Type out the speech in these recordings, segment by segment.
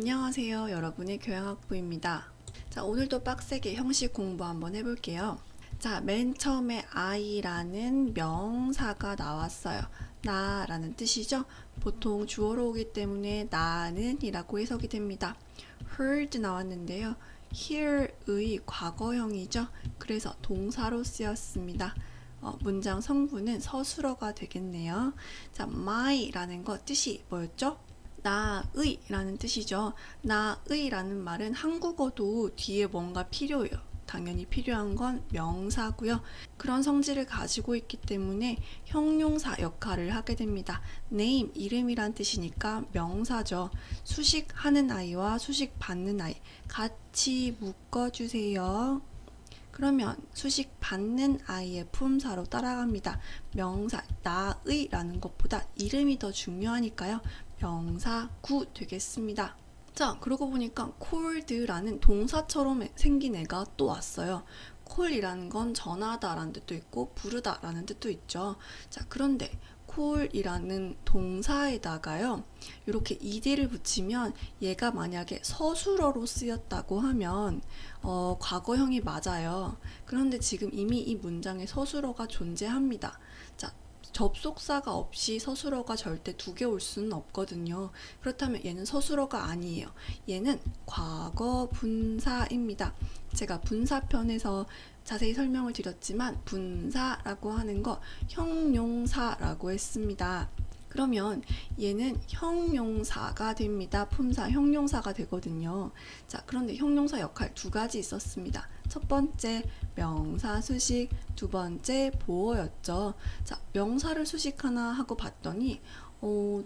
안녕하세요. 여러분의 교양학부입니다. 자, 오늘도 빡세게 형식 공부 한번 해볼게요. 자, 맨 처음에 I라는 명사가 나왔어요. 나라는 뜻이죠. 보통 주어로 오기 때문에 나는 이라고 해석이 됩니다. heard 나왔는데요. hear의 과거형이죠. 그래서 동사로 쓰였습니다. 문장 성분은 서술어가 되겠네요. 자, my라는 거 뜻이 뭐였죠? 나의 라는 뜻이죠. 나의 라는 말은 한국어도 뒤에 뭔가 필요해요. 당연히 필요한 건 명사고요. 그런 성질을 가지고 있기 때문에 형용사 역할을 하게 됩니다. name, 이름이란 뜻이니까 명사죠. 수식하는 아이와 수식 받는 아이 같이 묶어주세요. 그러면 수식 받는 아이의 품사로 따라갑니다. 명사 나의 라는 것보다 이름이 더 중요하니까요. 명사 구 되겠습니다. 자, 그러고 보니까 called라는 동사처럼 생긴 애가 또 왔어요. call이라는 건 전하다 라는 뜻도 있고 부르다 라는 뜻도 있죠. 자, 그런데 call이라는 동사에다가요, 이렇게 ed를 붙이면 얘가 만약에 서술어로 쓰였다고 하면 과거형이 맞아요. 그런데 지금 이미 이 문장에 서술어가 존재합니다. 자, 접속사가 없이 서술어가 절대 두 개 올 수는 없거든요. 그렇다면 얘는 서술어가 아니에요. 얘는 과거 분사입니다. 제가 분사편에서 자세히 설명을 드렸지만 분사라고 하는 거 형용사라고 했습니다. 그러면 얘는 형용사가 됩니다. 품사 형용사가 되거든요. 자, 그런데 형용사 역할 두 가지 있었습니다. 첫 번째 명사 수식, 두 번째 보어였죠. 자, 명사를 수식하나 하고 봤더니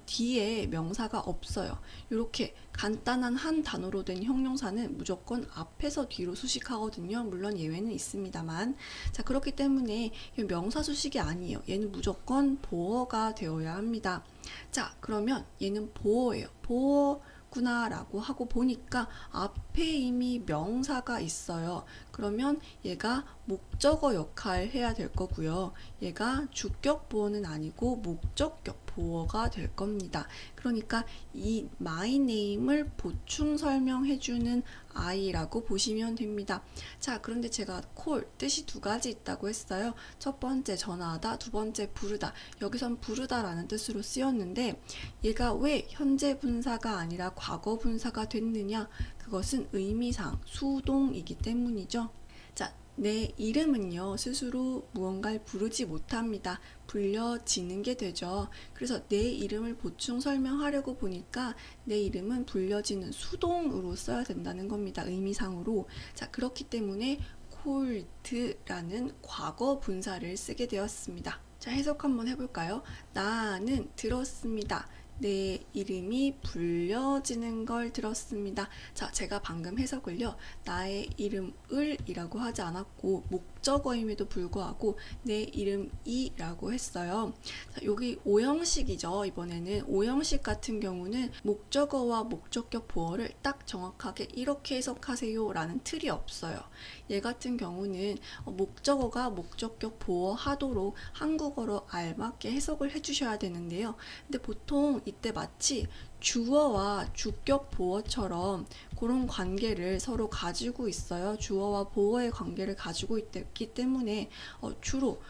뒤에 명사가 없어요. 이렇게 간단한 한 단어로 된 형용사는 무조건 앞에서 뒤로 수식하거든요. 물론 예외는 있습니다만. 자, 그렇기 때문에 명사 수식이 아니에요. 얘는 무조건 보어가 되어야 합니다. 자, 그러면 얘는 보어예요. 보어구나 라고 하고 보니까 앞에 이미 명사가 있어요. 그러면 얘가 목적어 역할 해야 될 거고요. 얘가 주격 보어는 아니고 목적격 보어가 될 겁니다. 그러니까 이 my name을 보충 설명해주는 I라고 보시면 됩니다. 자, 그런데 제가 call 뜻이 두 가지 있다고 했어요. 첫 번째 전하다, 두 번째 부르다. 여기선 부르다라는 뜻으로 쓰였는데 얘가 왜 현재 분사가 아니라 과거 분사가 됐느냐? 그것은 의미상 수동이기 때문이죠. 자, 내 이름은요, 스스로 무언가를 부르지 못합니다. 불려지는 게 되죠. 그래서 내 이름을 보충 설명하려고 보니까 내 이름은 불려지는 수동으로 써야 된다는 겁니다. 의미상으로. 자, 그렇기 때문에 called라는 과거 분사를 쓰게 되었습니다. 자, 해석 한번 해볼까요? 나는 들었습니다. 내 이름이 불려지는 걸 들었습니다. 자, 제가 방금 해석을요, 나의 이름을 이라고 하지 않았고 목적어임에도 불구하고 내 이름이라고 했어요. 자, 여기 오형식이죠. 이번에는 오형식 같은 경우는 목적어와 목적격 보어를 딱 정확하게 이렇게 해석하세요 라는 틀이 없어요. 얘 같은 경우는 목적어가 목적격 보어 하도록 한국어로 알맞게 해석을 해주셔야 되는데요. 근데 보통 이때 마치 주어와 주격 보어처럼 그런 관계를 서로 가지고 있어요. 주어와 보어의 관계를 가지고 있기 때문에 주로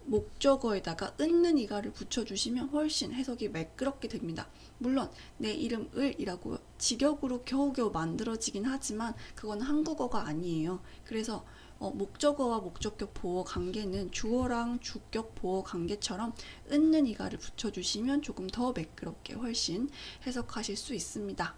목적어에다가 있는 이가를 붙여주시면 훨씬 해석이 매끄럽게 됩니다. 물론 내 이름을 이라고 직역으로 겨우겨우 만들어지긴 하지만 그건 한국어가 아니에요. 그래서 목적어와 목적격 보어 관계는 주어랑 주격 보어 관계처럼 있는 이가를 붙여주시면 조금 더 매끄럽게 훨씬 해석하실 수 있습니다.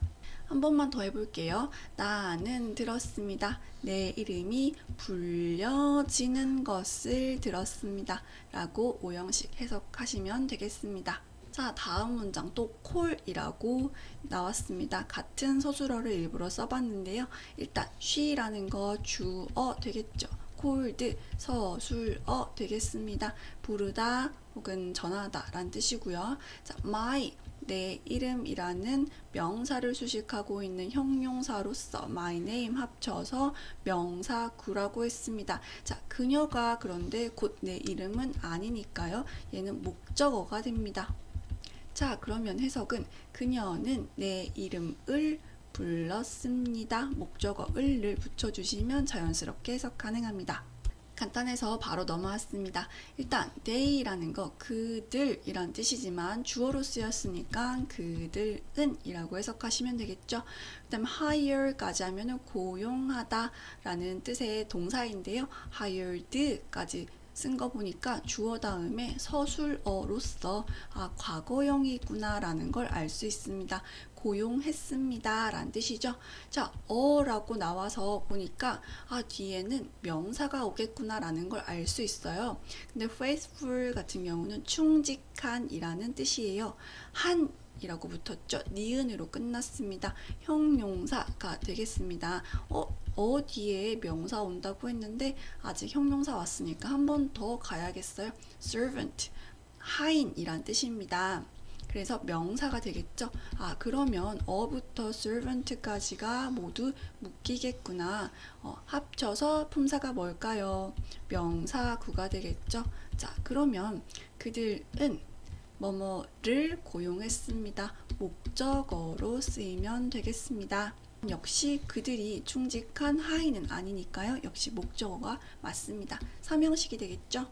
한 번만 더 해볼게요. 나는 들었습니다. 내 이름이 불려지는 것을 들었습니다. 라고 오형식 해석하시면 되겠습니다. 자, 다음 문장 또 call이라고 나왔습니다. 같은 서술어를 일부러 써봤는데요. 일단 she라는 거 주어 되겠죠. called 서술어 되겠습니다. 부르다 혹은 전하다 라는 뜻이고요. 자, my 내 이름이라는 명사를 수식하고 있는 형용사로서 my name 합쳐서 명사구라고 했습니다. 자, 그녀가 그런데 곧 내 이름은 아니니까요. 얘는 목적어가 됩니다. 자, 그러면 해석은 그녀는 내 이름을 불렀습니다. 목적어 을을 붙여주시면 자연스럽게 해석 가능합니다. 간단해서 바로 넘어왔습니다. 일단 they라는 거 그들이란 뜻이지만 주어로 쓰였으니까 그들은 이라고 해석하시면 되겠죠. 그 다음 hire까지 하면은 고용하다 라는 뜻의 동사인데요. hired까지 쓴 거 보니까 주어 다음에 서술어로서 과거형이구나 라는 걸 알 수 있습니다. 고용했습니다 라는 뜻이죠. 자, 라고 나와서 보니까 뒤에는 명사가 오겠구나 라는 걸 알 수 있어요. 근데 faithful 같은 경우는 충직한 이라는 뜻이에요. 한 이라고 붙었죠. 니은으로 끝났습니다. 형용사가 되겠습니다. 어디에 명사 온다고 했는데 아직 형용사 왔으니까 한 번 더 가야겠어요. servant, 하인이란 뜻입니다. 그래서 명사가 되겠죠. 그러면 어부터 servant까지가 모두 묶이겠구나. 합쳐서 품사가 뭘까요? 명사구가 되겠죠. 자, 그러면 그들은 뭐뭐를 고용했습니다. 목적어로 쓰이면 되겠습니다. 역시 그들이 충직한 하인은 아니니까요. 역시 목적어가 맞습니다. 삼형식이 되겠죠.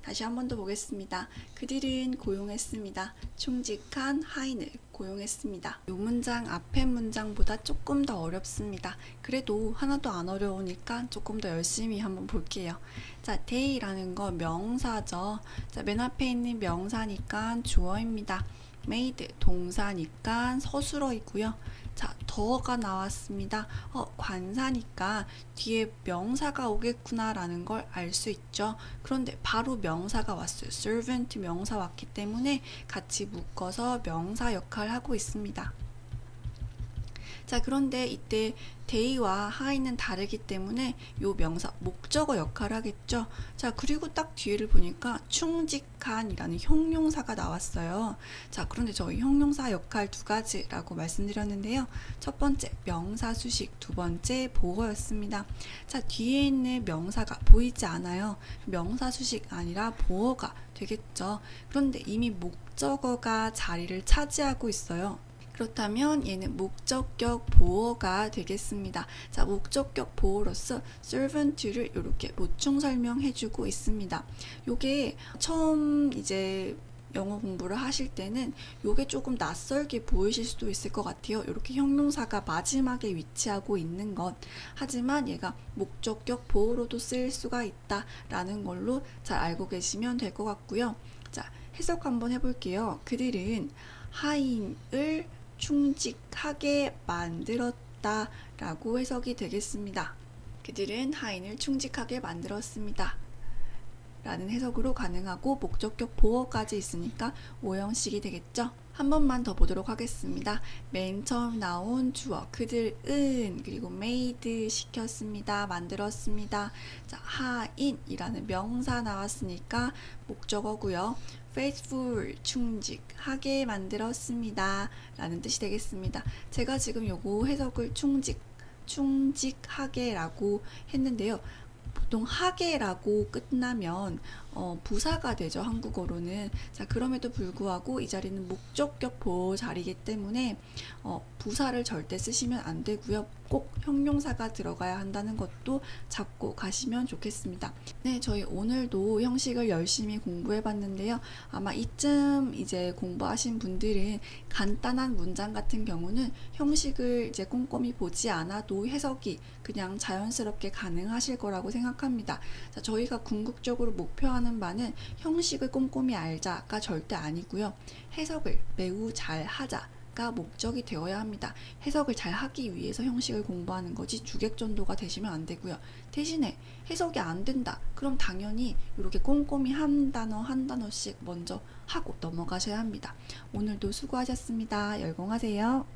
다시 한 번 더 보겠습니다. 그들은 고용했습니다. 충직한 하인을 고용했습니다. 이 문장 앞에 문장보다 조금 더 어렵습니다. 그래도 하나도 안 어려우니까 조금 더 열심히 한번 볼게요. 자, they라는 거 명사죠. 자, 맨 앞에 있는 명사니까 주어입니다. made 동사니까 서술어이고요. 자, 더가 나왔습니다. 관사니까 뒤에 명사가 오겠구나 라는 걸 알 수 있죠. 그런데 바로 명사가 왔어요. servant 명사 왔기 때문에 같이 묶어서 명사 역할을 하고 있습니다. 자, 그런데 이때 they와 hi는 다르기 때문에 요 명사 목적어 역할을 하겠죠. 자, 그리고 딱 뒤를 보니까 충직한이라는 형용사가 나왔어요. 자, 그런데 저희 형용사 역할 두 가지라고 말씀드렸는데요. 첫 번째 명사 수식, 두 번째 보어였습니다. 자, 뒤에 있는 명사가 보이지 않아요. 명사 수식 아니라 보어가 되겠죠. 그런데 이미 목적어가 자리를 차지하고 있어요. 그렇다면 얘는 목적격 보어가 되겠습니다. 자, 목적격 보어로서 servant를 이렇게 보충 설명해주고 있습니다. 요게 처음 이제 영어 공부를 하실 때는 요게 조금 낯설게 보이실 수도 있을 것 같아요. 이렇게 형용사가 마지막에 위치하고 있는 것. 하지만 얘가 목적격 보어로도 쓰일 수가 있다라는 걸로 잘 알고 계시면 될 것 같고요. 자, 해석 한번 해볼게요. 그들은 하인을 충직하게 만들었다 라고 해석이 되겠습니다. 그들은 하인을 충직하게 만들었습니다 라는 해석으로 가능하고 목적격 보어까지 있으니까 오형식이 되겠죠. 한 번만 더 보도록 하겠습니다. 맨 처음 나온 주어 그들은 그리고 made 시켰습니다. 만들었습니다. 자, 하인이라는 명사 나왔으니까 목적어고요. faithful 충직하게 만들었습니다 라는 뜻이 되겠습니다. 제가 지금 요거 해석을 충직하게 라고 했는데요. 보통 하게라고 끝나면 부사가 되죠. 한국어로는. 자, 그럼에도 불구하고 이 자리는 목적격 보호 자리이기 때문에 부사를 절대 쓰시면 안 되고요. 꼭 형용사가 들어가야 한다는 것도 잡고 가시면 좋겠습니다. 네, 저희 오늘도 형식을 열심히 공부해 봤는데요. 아마 이쯤 이제 공부하신 분들은 간단한 문장 같은 경우는 형식을 이제 꼼꼼히 보지 않아도 해석이 그냥 자연스럽게 가능하실 거라고 생각합니다. 자, 저희가 궁극적으로 목표하는 바는 형식을 꼼꼼히 알자가 절대 아니고요. 해석을 매우 잘 하자가 목적이 되어야 합니다. 해석을 잘 하기 위해서 형식을 공부하는 거지 주객전도가 되시면 안 되고요. 대신에 해석이 안 된다. 그럼 당연히 이렇게 꼼꼼히 한 단어 한 단어씩 먼저 하고 넘어가셔야 합니다. 오늘도 수고하셨습니다. 열공하세요.